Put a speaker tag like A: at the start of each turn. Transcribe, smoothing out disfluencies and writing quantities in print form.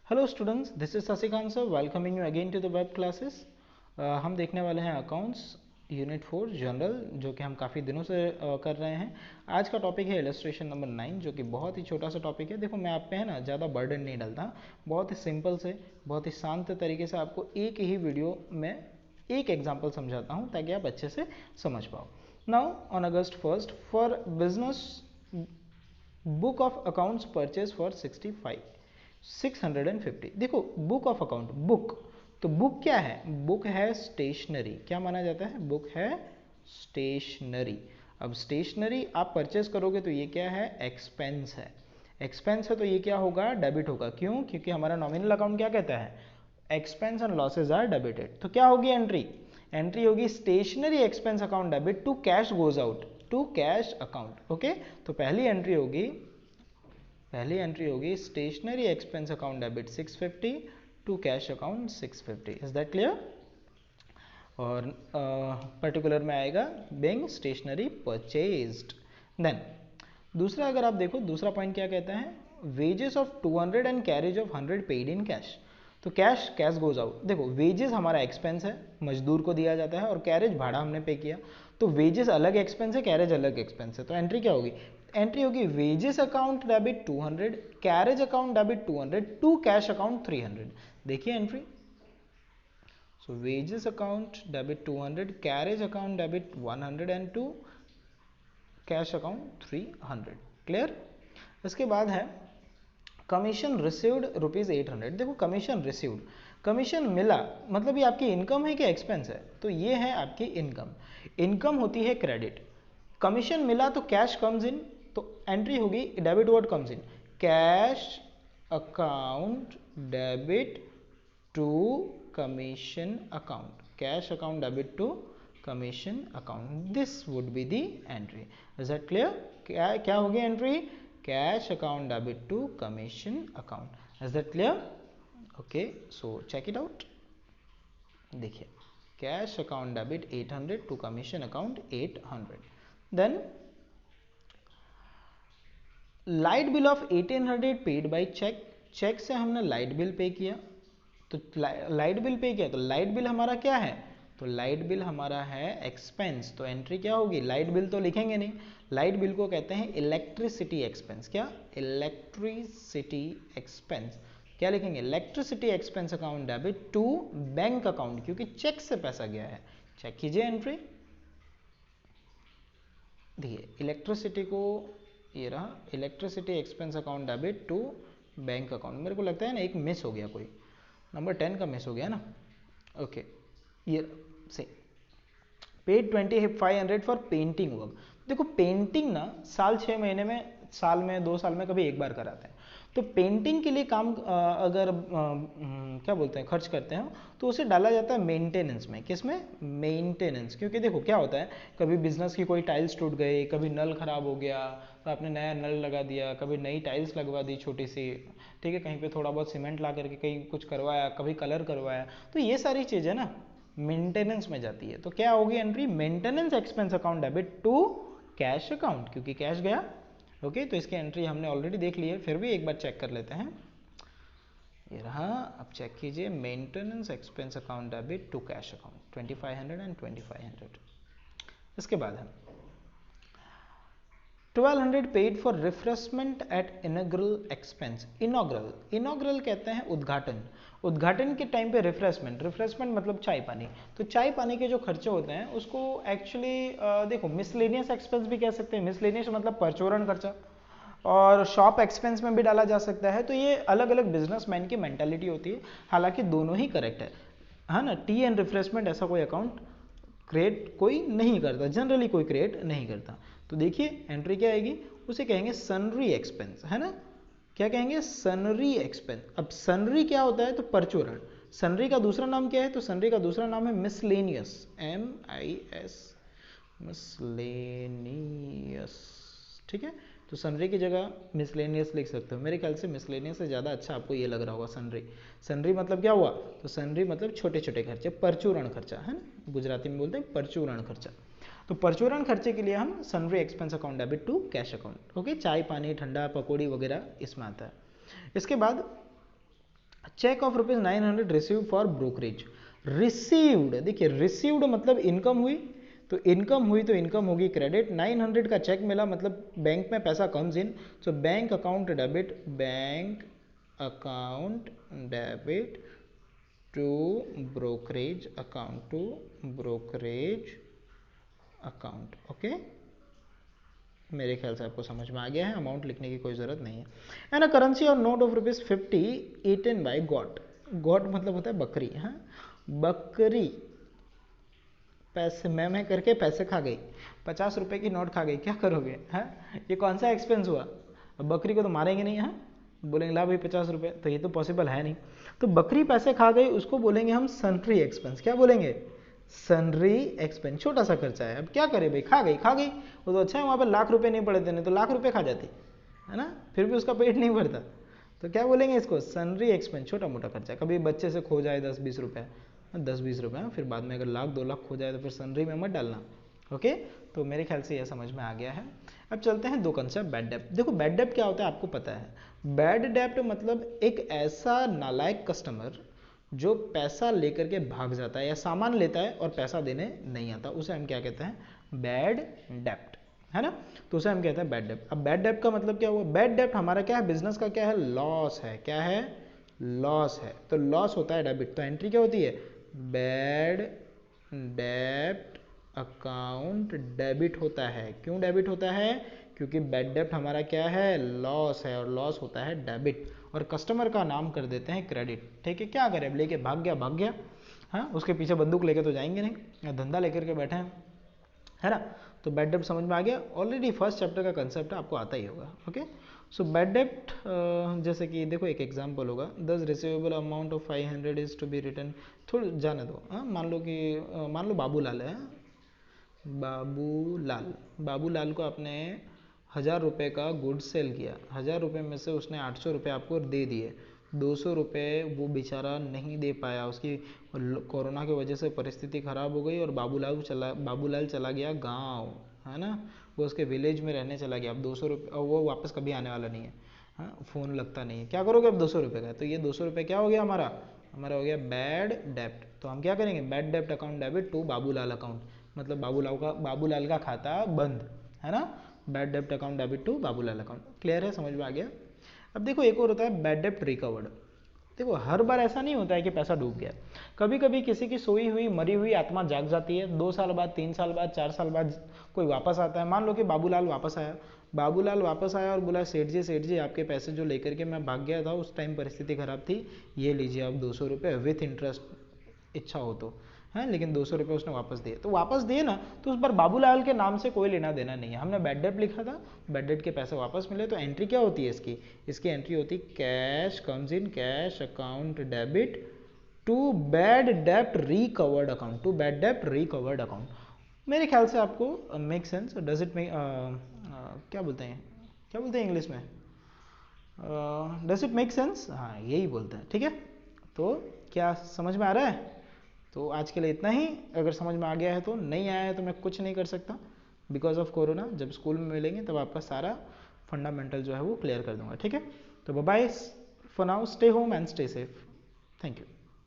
A: Hello students, this is Shashikant sir welcoming you again to the web classes. हम देखने वाले हैं अकाउंट्स यूनिट 4 जनरल, जो कि हम काफ़ी दिनों से कर रहे हैं। आज का टॉपिक है इलस्ट्रेशन नंबर 9, जो कि बहुत ही छोटा सा टॉपिक है। देखो, मैं आप पे है ना ज़्यादा बर्डन नहीं डालता, बहुत ही सिंपल से, बहुत ही शांत तरीके से आपको एक ही वीडियो में एक एग्जाम्पल समझाता हूँ ताकि आप अच्छे से समझ पाओ। Now on August 1 for business book of accounts purchase for 650। देखो, बुक ऑफ अकाउंट, बुक, तो बुक क्या है? बुक है स्टेशनरी। क्या माना जाता है? बुक है स्टेशनरी। अब स्टेशनरी आप परचेस करोगे तो ये क्या है? एक्सपेंस है। एक्सपेंस है तो ये क्या होगा? डेबिट होगा। क्यों? क्योंकि हमारा नॉमिनल अकाउंट क्या कहता है? Expense and losses are debited. तो क्या होगी एंट्री? एंट्री होगी stationery expense account debit to cash goes out to cash account. Okay, तो पहली एंट्री होगी stationery expense account debit 650 to cash account 650। Is that clear? और पर्टिकुलर में आएगा बिंग स्टेशनरी परचेज्ड। देन दूसरा, अगर आप देखो, दूसरा पॉइंट क्या कहता है? Wages of 200 and carriage of 100 paid in cash. तो कैश गोज आउट। देखो, वेजेस हमारा एक्सपेंस है, मजदूर को दिया जाता है, और कैरेज भाड़ा हमने पे किया। तो वेजेस अलग एक्सपेंस है, कैरेज अलग एक्सपेंस है। तो एंट्री क्या होगी? एंट्री होगी wages account debit 200, carriage account debit 200 to cash account 300। देखिए entry, so wages account debit 200, carriage account debit 102, cash account 300। Clear? इसके बाद है कमीशन रिसीव्ड ₹800। देखो, कमीशन रिसीव्ड, कमीशन मिला मतलब ये आपकी इनकम है कि एक्सपेंस है? तो ये है आपकी इनकम। इनकम होती है क्रेडिट, कमीशन मिला तो कैश कम्स इन, तो एंट्री होगी debit what comes in? Cash account debit to commission account, cash account debit to commission account. This would be the entry. Is that clear? क्या होगी entry? Cash account debit to commission account. Is that clear? Okay, so check it out. देखिए, cash account debit 800 to commission account 800। Then light bill of 1800 paid by cheque. Cheque से हमने light bill pay किया, तो light bill pay किया, तो light bill हमारा क्या है? तो लाइट बिल हमारा है एक्सपेंस। तो एंट्री क्या होगी? लाइट बिल तो लिखेंगे नहीं, लाइट बिल को कहते हैं इलेक्ट्रिसिटी एक्सपेंस। क्या? Electricity expense. क्या लिखेंगे? Electricity expense account debit to bank account, क्योंकि चेक से पैसा गया है। चेक कीजिए एंट्री। देखिए, इलेक्ट्रिसिटी को, ये रहा electricity expense account debit to bank account. मेरे को लगता है ना एक मिस हो गया, कोई नंबर 10 का मिस हो गया ना। ओके, ये से पेड 2500 फॉर पेंटिंग वर्क। देखो, पेंटिंग ना साल 6 महीने में, साल में 2 साल में कभी एक बार कराते हैं। तो पेंटिंग के लिए काम अगर क्या बोलते हैं, खर्च करते हैं, तो उसे डाला जाता है मेंटेनेंस में। किस में? मेंटेनेंस। क्योंकि देखो क्या होता है, कभी बिजनेस की कोई टाइल्स टूट गई, कभी नल खराब हो गया तो आपने नया नल लगा दिया, कभी नई टाइल्स लगवा दी छोटी सी, ठीक है, कहीं पे थोड़ा बहुत सीमेंट ला करके कहीं कुछ करवाया, कभी कलर करवाया, तो ये सारी चीज़ें ना मेंटेनेंस में जाती है। तो क्या होगी entry? Maintenance expense account debit to cash account, क्योंकि कैश गया। ओके, तो इसकी एंट्री हमने ऑलरेडी देख ली है, फिर भी एक बार चेक कर लेते हैं। ये रहा, अब चेक कीजिए, maintenance expense account debit to cash account 2500 and 2500। इसके बाद है 1200 paid for refreshment at inaugural expense. Inaugural कहते हैं उद्घाटन। उद्घाटन के टाइम पे रिफ्रेशमेंट मतलब चाय पानी। तो चाय पानी के जो खर्चे होते हैं उसको एक्चुअली देखो, मिसलेनियस एक्सपेंस भी कह सकते हैं। मिसलेनियस मतलब परचूरण खर्चा, और शॉप एक्सपेंस में भी डाला जा सकता है। तो ये अलग अलग बिजनेसमैन की मेंटालिटी होती है, हालांकि दोनों ही करेक्ट है ना। टी एंड रिफ्रेशमेंट ऐसा कोई अकाउंट क्रिएट कोई नहीं करता, जनरली कोई क्रिएट नहीं करता। तो देखिए एंट्री क्या आएगी? उसे कहेंगे सनरी एक्सपेंस, है ना। क्या कहेंगे? सनरी एक्सपेंस। अब सनरी क्या होता है? तो परचूरण। सनरी का दूसरा नाम क्या है? तो सनरी का दूसरा नाम है मिसलेनियस, MIS, मिसलेनियस। ठीक है, तो सनरी की जगह मिसलेनियस लिख सकते हो। मेरे ख्याल से मिसलेनियस से ज़्यादा अच्छा आपको ये लग रहा होगा सनरी। सनरी मतलब क्या हुआ? तो सनरी मतलब छोटे छोटे खर्चे, परचूरण खर्चा, है ना, गुजराती में बोलते हैं परचूरण खर्चा। तो परचूरण खर्चे के लिए हम sundry expense account debit to cash account. Okay, चाय पानी ठंडा पकौड़ी वगैरह इसमें आता है। इसके बाद cheque of ₹900 receive for brokerage. Received, देखिए रिसीव्ड मतलब इनकम हुई, तो इनकम हुई तो इनकम होगी क्रेडिट। 900 का चेक मिला मतलब बैंक में पैसा comes in, so bank account debit, bank account debit to brokerage account, to brokerage account. Okay, मेरे ख्याल से आपको समझ में आ गया है, अमाउंट लिखने की कोई जरूरत नहीं है। एंड अ करेंसी और note of ₹50 eaten by goat. Goat मतलब होता है बकरी। हाँ, बकरी पैसे मैं करके पैसे खा गई, 50 रुपए की नोट खा गई, क्या करोगे? हाँ, ये कौन सा एक्सपेंस हुआ? अब बकरी को तो मारेंगे नहीं, हाँ, बोलेंगे ला भाई 50 रुपए, तो ये तो पॉसिबल है नहीं। तो बकरी पैसे खा गई, उसको बोलेंगे हम सन्ड्री एक्सपेंस। क्या बोलेंगे? Sundry expense. छोटा सा खर्चा है, अब क्या करे भाई, खा गई खा गई, वो तो अच्छा है वहाँ पर लाख रुपए नहीं पड़े थे, नहीं तो लाख रुपए खा जाती है ना, फिर भी उसका पेट नहीं भरता। तो क्या बोलेंगे इसको? सन्ड्री एक्सपेंस, छोटा मोटा खर्चा। कभी बच्चे से खो जाए 10-20 रुपये, 10-20 रुपये, फिर बाद में अगर लाख 2 लाख खो जाए तो फिर सन्ड्री में मत डालना। ओके, तो मेरे ख्याल से यह समझ में आ गया है। अब चलते हैं दो कंसेप्ट, बैड डेप्ट। देखो बैड डेप्ट क्या होता है आपको पता है। बैड डेप्ट मतलब एक ऐसा नालायक कस्टमर जो पैसा लेकर के भाग जाता है या सामान लेता है और पैसा देने नहीं आता, उसे हम क्या कहते हैं? बैड डेप्ट, है ना। तो उसे हम कहते हैं बैड डेप्ट। अब बैड डेप्ट का मतलब क्या हुआ? बैड डेप्ट हमारा क्या है? बिजनेस का क्या है? लॉस है। क्या है? लॉस है। तो लॉस होता है डेबिट, तो एंट्री क्या होती है? बैड डेप्ट अकाउंट डेबिट होता है। क्यों डेबिट होता है? क्योंकि बैड डेप्ट हमारा क्या है? लॉस है, और लॉस होता है डेबिट, और कस्टमर का नाम कर देते हैं क्रेडिट। ठीक है, क्या करें, लेके भाग गया भाग गया, हाँ, उसके पीछे बंदूक लेके तो जाएंगे नहीं, धंधा लेकर के बैठे हैं, है ना। तो बैड डेप्ट समझ में आ गया। ऑलरेडी फर्स्ट चैप्टर का कंसेप्ट आपको आता ही होगा। ओके, सो बैड डेप्ट जैसे कि देखो एक एग्जांपल होगा, this receivable amount of 500 is to be return. थोड़ा जाने दो, हाँ, मान लो बाबूलाल है, बाबूलाल को आपने 1000 रुपये का गुड्स सेल किया, 1000 रुपये में से उसने 800 रुपये आपको दे दिए, 200 रुपये वो बेचारा नहीं दे पाया, उसकी कोरोना की वजह से परिस्थिति ख़राब हो गई और बाबूलाल चला गया गांव, है ना, वो उसके विलेज में रहने चला गया। अब 200 रुपये, और वो वापस कभी आने वाला नहीं है, हाँ, फ़ोन लगता नहीं है, क्या करोगे अब 200 रुपये का? तो ये 200 रुपये क्या हो गया हमारा हो गया बैड डेप्ट। तो हम क्या करेंगे? बैड डेप्ट account debit to Babulal account, मतलब बाबूलाल का खाता बंद, है ना। बैड डेप्ट account debit to Babulal account. Clear है, समझ में आ गया। अब देखो एक और होता है बैड डेप्ट रिकवर्ड। देखो हर बार ऐसा नहीं होता है कि पैसा डूब गया, कभी कभी किसी की सोई हुई मरी हुई आत्मा जाग जाती है, 2 साल बाद, 3 साल बाद, 4 साल बाद कोई वापस आता है। मान लो कि बाबूलाल वापस आया और बोला सेठ जी आपके पैसे जो लेकर के मैं भाग गया था, उस टाइम परिस्थिति खराब थी, ये लीजिए आप 200 रुपये विथ इंटरेस्ट, इच्छा हो तो, है, लेकिन 200 रुपये उसने वापस दिए। तो वापस दिए ना, तो उस पर बाबूलाल के नाम से कोई लेना देना नहीं है, हमने बैड डेप्ट लिखा था, बैड डेप्ट के पैसे वापस मिले। तो एंट्री क्या होती है इसकी एंट्री होती है cash comes in, cash account debit to bad dept recovered account, to bad dept recovered account. मेरे ख्याल से आपको make sense. Does it make, क्या बोलते हैं इंग्लिश में, डज इट मेक सेंस, हाँ यही बोलते हैं। ठीक है, तो क्या समझ में आ रहा है? तो आज के लिए इतना ही। अगर समझ में आ गया है तो, नहीं आया है तो मैं कुछ नहीं कर सकता बिकॉज ऑफ कोरोना। जब स्कूल में मिलेंगे तब आपका सारा फंडामेंटल जो है वो क्लियर कर दूंगा। ठीक है, तो bye bye for now, stay home and stay safe. Thank you.